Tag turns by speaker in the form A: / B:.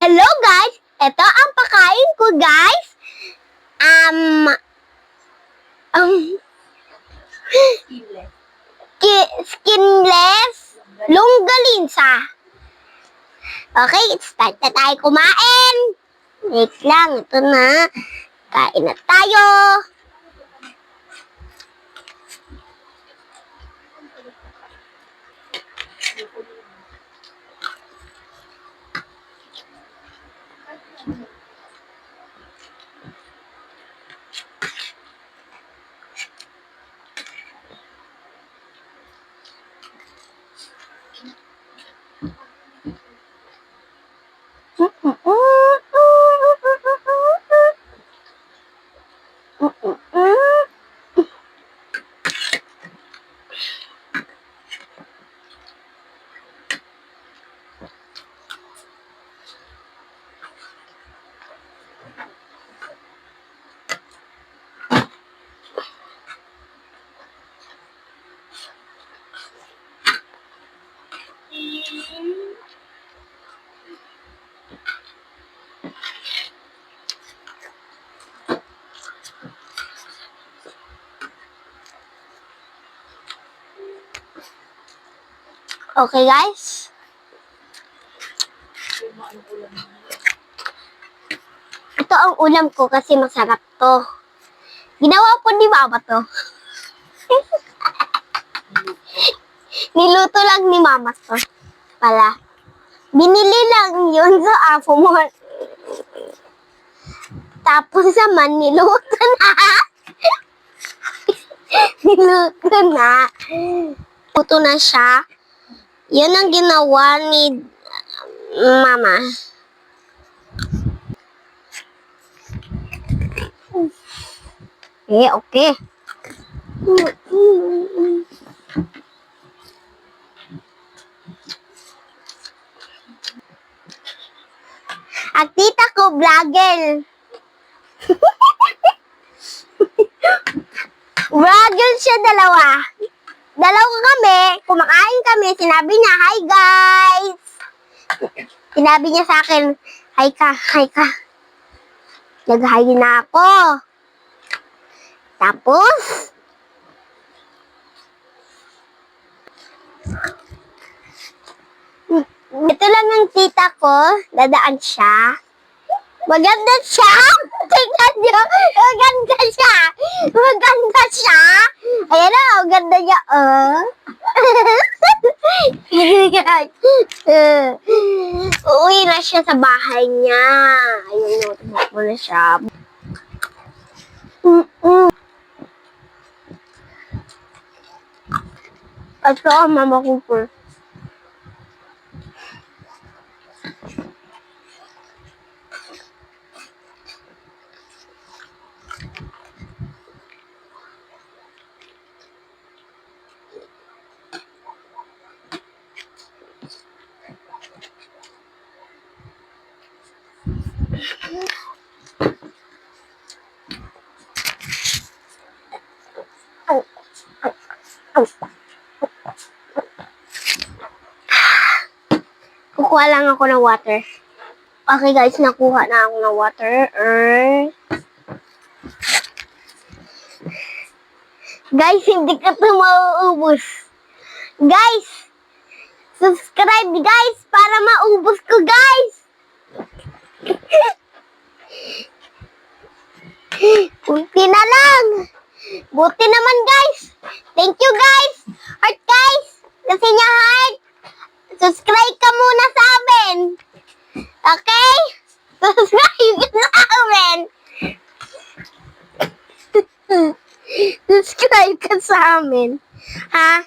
A: Hello guys! Ito ang pakain ko guys. Um, um, Skinless longganisa. Okay, start na tayo kumain. Wait lang, ito na. Kain na tayo. Okay guys. Ito ang ulam ko kasi masarap to. Ginawa po ni Mama to. Niluto lang ni Mama to. Pala. Binili lang yun sa Apo mo. Tapos naman niluto na. Niluto na. Luto na siya. Yan ang ginawa ni Mama. Okay. At tita ko, vlogger. Vlogger siya dalawa. Dalawa kami, kumakain kami, sinabi niya, hi guys. Sinabi niya sa akin, hi ka. Nag-hi na ako. Tapos, ito lang ang tita ko, dadaan siya. Maganda siya. Tingnan niyo, maganda siya. Maganda siya. Ayan na, maganda niya. Uuwi na siya sa bahay niya. Ayun, tumakbo na siya. At saka Mama Cooper. Kukuha lang ako ng water. Okay guys, nakuha na ako ng water. Guys, hindi ka ito mauubos. Guys, subscribe guys para maubos ko guys. Kunti na lang. Buti naman guys. Thank you guys. Heart guys. Kasi niya heart. Subscribe ka muna sa amin. Okay? Subscribe ka sa amin. Subscribe ka sa amin. Ha?